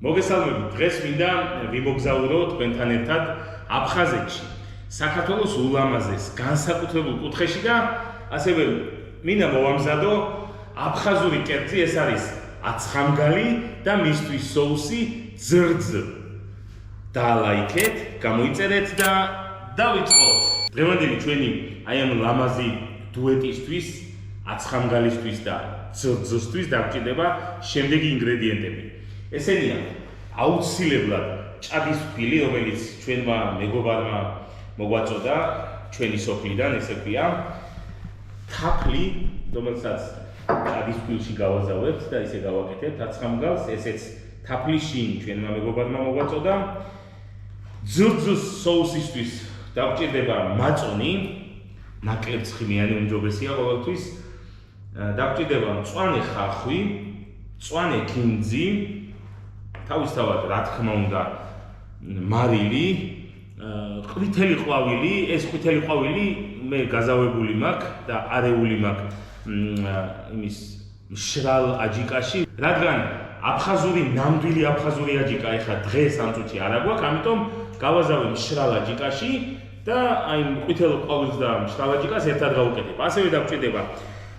მოგესალმებით, დღეს მინდა ვიმოგზაურო თქვენთან ერთად აფხაზეთში, საქართველოს ულამაზეს, განსაკუთრებულ კუთხეში და ასევე მინდა მოვამზადო აფხაზური კერძი, ეს არის აცხამგალი და მისთვის соуსი ძრძ. დაალაიქეთ, გამოიწერეთ და დავიწყოთ. დღევანდელი ჩვენი აი ამ ლამაზი დუეტისთვის, აცხამგალისთვის და ძრძისთვის დაგჭირდება შემდეგი ინგრედიენტები. ესენია აუცილებლად ჭადის ფილი, რომელიც ჩვენმა მეგობარმა მოგვაწოდა ჩვენი სოფლიდან, ესე ქვია, თაფლი, რომელსაც ჭადის ფილში გავაზავებთ და ისე გავაკეთებთ აცხამგალს, ესეც თაფლის შინ ჩვენმა მეგობარმა მოგვაწოდა. ძრძს соусისთვის დაგჭირდება მაწონი, ნაკლებ ცხიმიანი უმჯობესია ყოველთვის. დაგჭირდება მწვანე ხახვი, მწვანე ქინძი, თავისთავად, რა თქმა უნდა, მარილი, ყვითელი ყვავილი, ეს ყვითელი ყვავილი მე გაზავებული მაქვს და არეული მაქვს იმის მშრალ აჯიკაში, რადგან აფხაზური ნამდვილი აფხაზური აჯიკა ეხლა დღეს ამ წუთში არ აგვაქვს, ამიტომ გავაზავე მშრალ აჯიკაში და აი ყვითელ ყვავილს და მშრალ აჯიკას ერთად გავუკეთებ. ასევე დაგჭირდება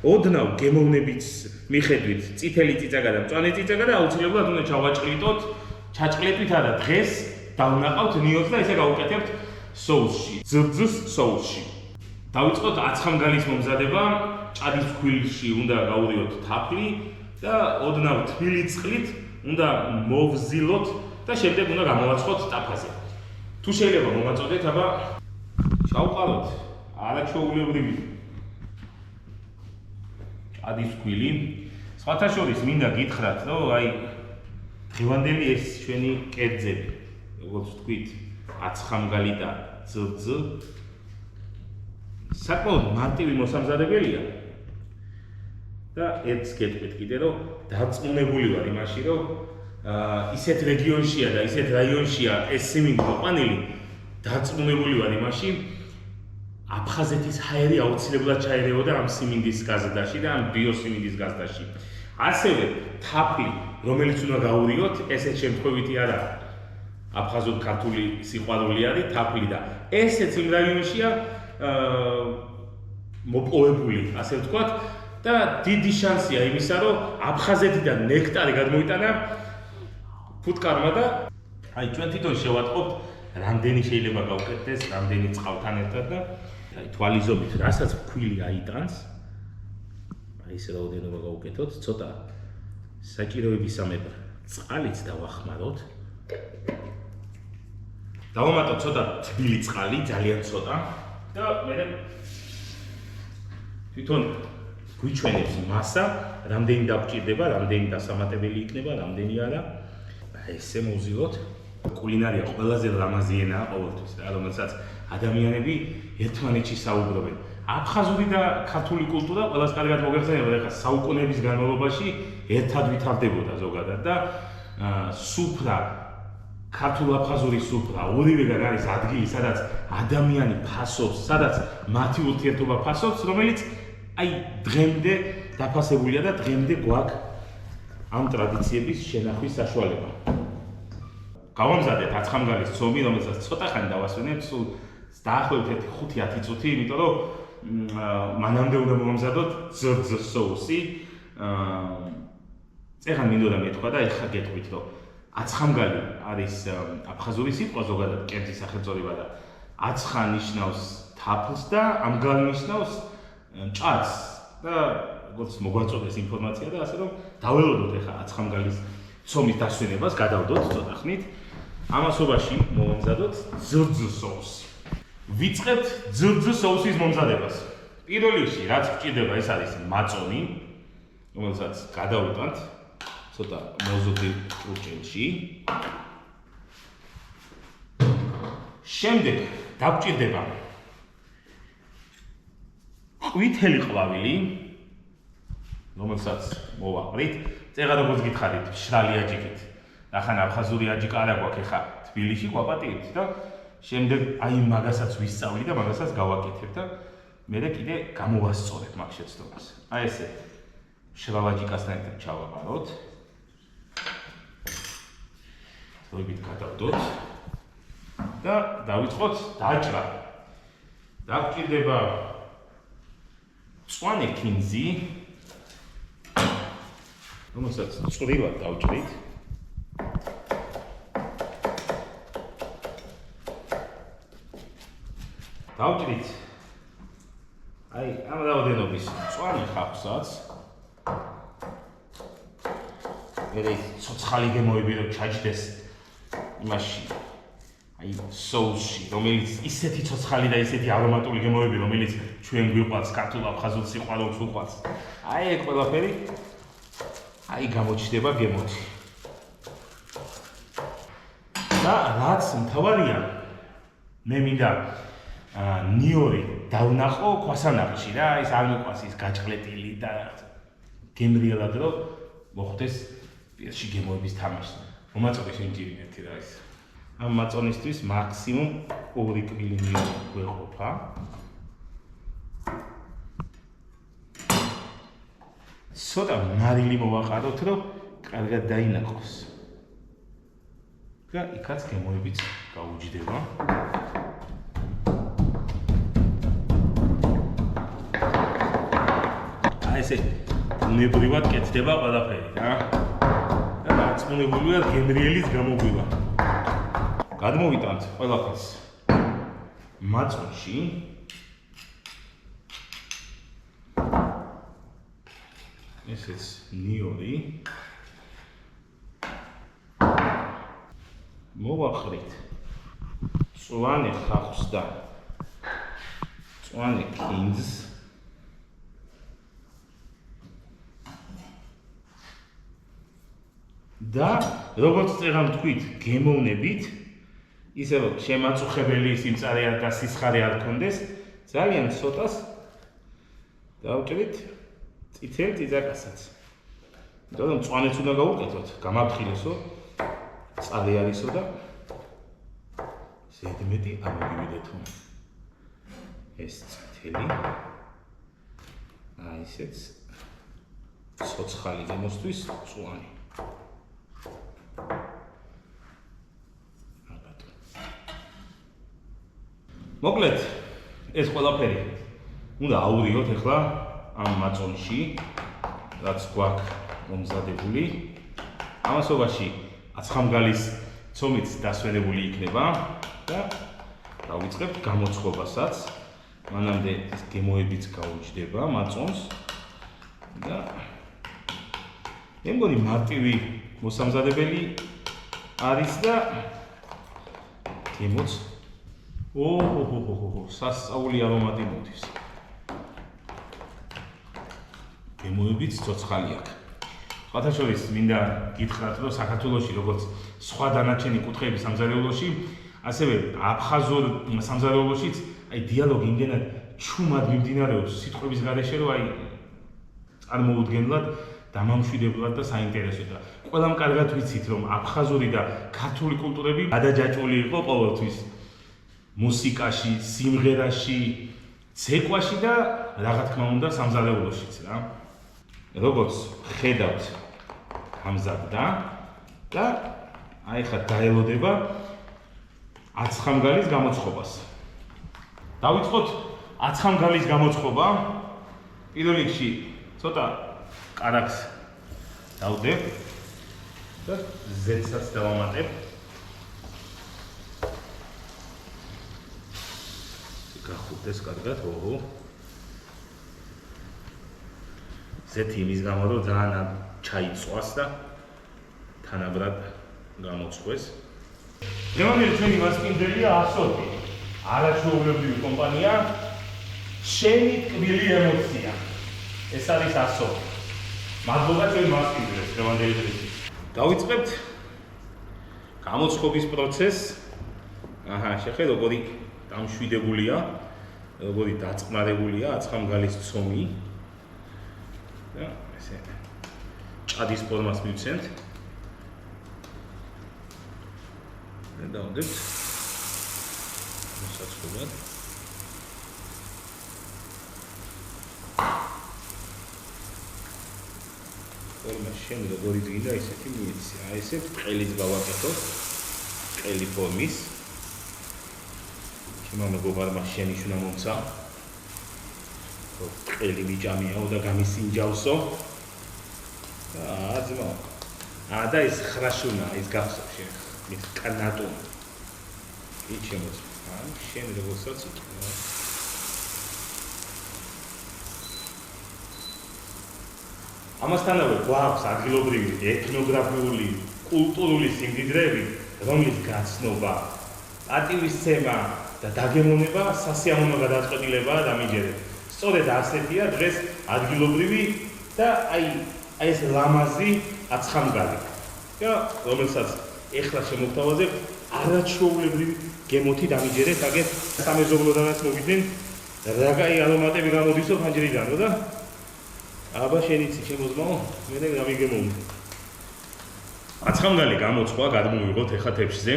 ოდნავ გემოვნების მიხედვით წითელი წიწაკა და მწვანე წიწაკა და აუცილებლად უნდა ჩავაჭყლიტოთ, ჩაჭყლეტვით არა დღეს დავნაყავთ ნიოც და ისე გავუკეთებთ соусში, ძრძს соусში. დავიწყოთ აცხამგალის მომზადება, ჭადის ფქვილში უნდა გავურიოთ თაფლი და ოდნავ თბილი წყლით უნდა მოვზილოთ და შემდეგ უნდა გამოვაცხოთ ტაფაზე. თუ შეიძლება მომაწოდეთ, აბა ჩავყალოთ არაჩვეულებრივი ჭადის ფქვილი. სხვათა შორის მინდა გითხრათ, რომ აი დღევანდელი ეს ჩვენი კერძები, როგორც ვთქვით, აცხამგალი და ძრძ, საკმაოდ მარტივი მოსამზადებელია და ერთს გეტყვით კიდე, რომ დარწმუნებული ვარ იმაში, რომ ისეთ რეგიონშია და ისეთ რაიონშია ეს სიმინდი მოყვანილი, დარწმუნებული ვარ იმაში, აფხაზეთის ჰაერი აუცილებლად ჩაერევოდა ამ სიმინდის გაზრდაში და ამ ბიოსიმინდის გაზრდაში. ასევე თაფლი, რომელიც უნდა გავურიოთ, ესეც შემთხვევითი არა აფხაზურ-ქართული სიყვარული არის თაფლი და ესეც იმ რაიონშია მოპოვებული, ასე ვთქვათ, და დიდი შანსია იმისა, რომ აფხაზეთიდან ნექტარი გადმოიტანა ფუტკარმა და აი ჩვენ თვითონ შევატყობთ, რამდენი შეიძლება გავუკეთდეს, რამდენი წყალთან ერთად და აი თვალიზობით, რასაც ფქვილი აიტანს, აი ეს რაოდენობა გავუკეთოთ, ცოტა საჭიროებისამებრ წყალიც დავახმაროთ. დავამატოთ ცოტა თბილი წყალი, ძალიან ცოტა და მე თვითონ გვიჩვენებს მასა, რამდენი დაგჭირდება, რამდენი დასამატებელი იქნება, რამდენი არა. ესე მოვზილოთ. კულინარია ყველაზე ლამაზი ენაა ყოველთვის, რომელსაც ადამიანები ერთმანეთში საუბრობენ. აფხაზური და ქართული კულტურა ყველას კარგად მოგეხსენება, ეხლა საუკუნეების განმავლობაში ერთად ვითარდებოდა ზოგადად და სუფრა, ქართულ-აფხაზური სუფრა, ორივეგან არის ადგილი, სადაც ადამიანი ფასობს, სადაც მათი ურთიერთობა ფასობს, რომელიც აი დღემდე დაფასებულია და დღემდე გვაქვს ამ ტრადიციების შენახვის საშუალება. გავამზადეთ აცხამგალის ცომი, რომელსაც ცოტა ხანი დავასვენებთ, სულ დაახლოებით 5-10 წუთი, იმიტომ რომ მანამდე უნდა მომამზადოთ ძრძ соуსი. წეგან მინდოდა მეთქვა და ეხლა გეტყვით, რომ აცხამგალი არის აფხაზური სიტყვა ზოგადად კერძის სახელწოდება და აცხა ნიშნავს თაფლს და ამგალი ნიშნავს ჭადს და როგორც მოგვაწოდეს ინფორმაცია და ასე რომ დაველოდოთ ეხლა აცხამგალის ცომის დასვენებას, გადავდოთ ცოტა ხნით. ამასობაში მოვამზადოთ ძრძ соуსი. ვიწყებთ ძრძ соуსის მომზადებას. პირველ რიგში, რაც გვჭირდება, ეს არის მაწონი, რომელსაც გადავიტანთ ცოტა მოზრდილ ჭურჭელში. შემდეგ დაგჭირდება ყვითელი ყვავილი, რომელსაც მოვაყრით. წეღა როგორც გითხარით, მშრალი აჯიკით. ახლა აფხაზური აჯიკა არ აქვს ეხა თბილისში გვაპატიებთ და შემდეგ აი მაგასაც ვისწავლი და მაგასაც გავაკეთებ და მე და კიდე გამოვასწორებ მაგ შეცდომას. აი ესე მშრალ აჯიკასთან ერთად ჩავაყაროთ. დროებით გადავდოთ და დავიწყოთ დაჭრა. დაგვჭირდება მწვანე ქინძი, რომელსაც წვრილად დავჭრით. დავჭრით აი ამ რაოდენობის მწვანე ხავსაც. მე ცოცხალი გემოები რომ ჩაჯდეს იმაში აი соуსში, რომელიც ისეთი ცოცხალი და ისეთი არომატული გემოები, რომელიც ჩვენ გვიყვარს ქართულ აფხაზურ სიყვარულს უყვარს. აი ეგ ყველაფერი აი გამოჩნდება გემოთი. და რაც მთავარია, მე მინდა ნიორი დავნახო ქვასანახში რა, ის არ მიყვარს ის გაჭყლეტილი და გემრიელად რომ მოხდეს პირში გემოების თამაში. მომაწოდე შენჯერი ერთი რა ის. ამ მაწონისთვის მაქსიმუმ 2 კბილი ნიორი გვეყოფა. ცოტა მარილი მოვაყაროთ, რომ კარგად დაინახოს. და იქაც გემოებიც გაუჯდება. აი ესე უნებრივად კეთდება ყველაფერი რა. და დარწმუნებულია გემრიელის გამოგვივა. გადმოვიტანთ ყველაფერს მაწონში. ესეც ნიორი. მოვახრით მწვანე ხავსს და მწვანე ქინძს. და როგორც წეგან თქვით, გემოვნებით, ისე რომ შემაწუხებელი სიმწარე და სისხარე არ გქონდეს, ძალიან ცოტას დავჭრით წითელ წიწაკასაც. იმიტომ რომ მწვანეც უნდა გავუკეთოთ, გამაფრთხილოსო, წყალი არისო და ზედმეტი არ მივიდეთო. ეს წითელი. აი ესეც ცოცხალი გემოსთვის მწვანე. მოკლედ, ეს ყველაფერი უნდა აურიოთ ახლა ამ მაწონში, რაც გვაქვს მომზადებული. ამასობაში აცხამგალის ცომით დასვენებული იქნება და დავიწყებთ გამოცხობასაც. მანამდე ეს გემოებიც გაუჯდება მაწონს და მე მგონი მარტივი მოსამზადებელი არის და გემოც სასწაული არომატი მოდის. გემოებიც ცოცხალი აქვს. სხვათა შორის მინდა გითხრათ, რომ საქართველოში როგორც სხვა დანარჩენი კუთხეების სამზარეულოში, ასევე აფხაზურ სამზარეულოშიც აი დიალოგი იმდენად ჩუმად მიმდინარეობს სიტყვების გარეშე, რომ აი წარმოუდგენლად დამამშვიდებლად და საინტერესოდ და ყველამ კარგად ვიცით, რომ აფხაზური და ქართული კულტურები გადაჯაჭვული იყო ყოველთვის მუსიკაში, სიმღერაში, ცეკვაში და რა თქმა უნდა სამზარეულოშიც რა. როგორც ხედავთ ამზადდა და აი ხა დაელოდება აცხამგალის გამოცხობას. დავიწყოთ აცხამგალის გამოცხობა. პირველ რიგში ცოტა კარაქს დავდებ და ზედსაც დავამატებ. გახუდეს კარგად, ოჰო. ზეთი იმის გამო, რომ ძალიან ჩაიწვას და თანაბრად გამოწვეს. დღევანდელი ჩვენი მასპინძელია ასოთი. არაჩვეულებრივი კომპანია შენი ტკბილი ემოცია. ეს არის ასოთი. მადლობა ჩვენ მასპინძელებს დღევანდელი დღისთვის. დავიწყებთ გამოცხობის პროცესს. აჰა, შეხე როგორი დამშვიდებულია, როგორი დაწყნარებულია აცხამგალის ცომი. და ესე ჭადის ფორმას მივცემთ. და დავდებთ მოსაწყობად. ფორმა შენ როგორი გინდა ისეთი მიეცი. აი ესე ყელიც გავაკეთოთ. ბრტყელი ფორმის. ჩემო მეგობარმა შენიშვნა მომცა. ბრტყელი მიჭამიაო და გამისინჯავსო. ძმა. და ეს ხრაშუნა, ის გახსოვ შენ. მის კანატონა. კი ჩემო. შენ როგორცაც იქნება. ამასთანავე გვაქვს ადგილობრივი ეთნოგრაფიული, კულტურული სიმდიდრეები, რომლის გაცნობა, პატივისცემა და დაგემონება სასიამოვნო გადაწყვეტილებაა დამიჯერეთ. სწორედ ასეთია დღეს ადგილობრივი და აი ეს ლამაზი აცხამგალი. და რომელსაც ეხლა შემოგთავაზებ, არაჩვეულებრივი გემოთი დამიჯერეთ, აგერ სამეზობლოდანაც მოვიდნენ, რა კაი არომატები გამოდისო ფანჯრიდანო და აბა შენიცი შემოზმაო, მე გამიგემოვნე. აცხამგალი გამოცხვა გადმოვიღოთ ეხლა თეფშზე.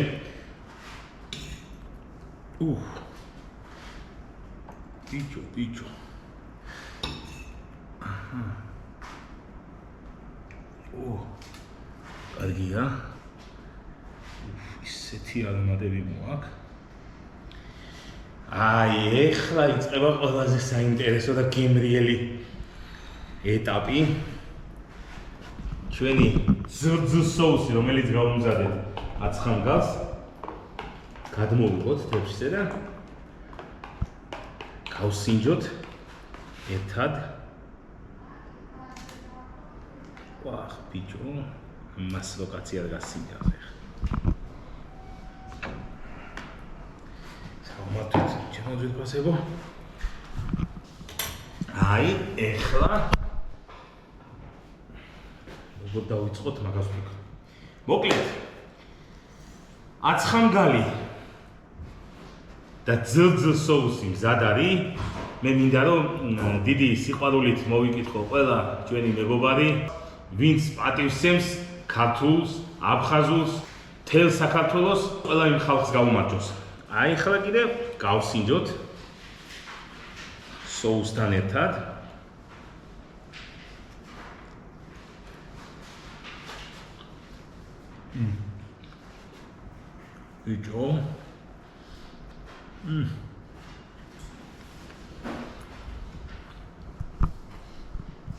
ბიჭო. კარგია. ისეთი არომატები მოაქვს. აი, ეხლა იწყება ყველაზე საინტერესო და გემრიელი ეტაპი. ჩვენი ზრდ соуსი, რომელიც გავუმზადეთ აცხამგალს, გადმოვიღოთ თეფშზე და გავსინჯოთ ერთად. ვახ, ბიჭო, მას ლოკაცია გასინჯავს ეხლა. საომართოდ ჩემოძვით პასებო. აი, ეხლა როგორ დავიწყოთ მაგას ვფიქრობ. მოკლედ, აცხამგალი და ძილ соуსი მზად არის. მე მინდა რომ დიდი სიყვარულით მოვიკითხო ყველა ჩვენი მეგობარი, ვინც პატივსცემს ქართულს, აფხაზურს, მთელ საქართველოს, ყველა იმ ხალხს გაუმარჯოს. აი ახლა კიდე გავსინჯოთ соусთან ერთად. ბიჭო.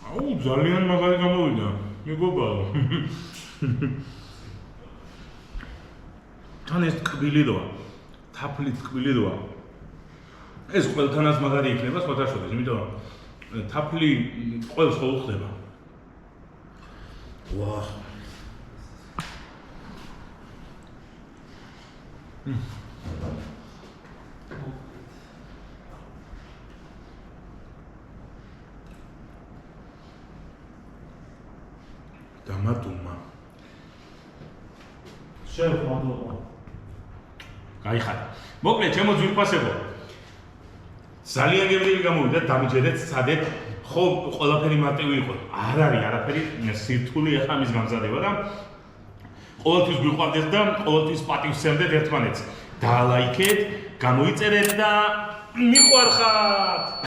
აუ, ძალიან მაგარი გამოვიდა. მეგობარო. თან ეს ტკბილი როა. თაფლით ტკბილი როა. ეს ყველთანაც მაგარი იქნება სხვათა შორის, იმიტომ რომ თაფლი ყველს ხო უხდება. ვაჰ. დამატუმა. შევმადლობა. გაიხარა. მოკლედ, ჩემო ძვირფასებო. ძალიან გემრიელი გამოვიდა, დამიჯერეთ, სადეთ, ხო, ყველაფერი მარტივი იყო. არ არის არაფერი სირთული ახლა მის გამზადება და ყოველთვის გვიყვარდეთ და ყოველთვის პატივსცემდეთ ერთმანეთს. დაალაიქეთ, გამოიწერეთ და მიყვარხართ.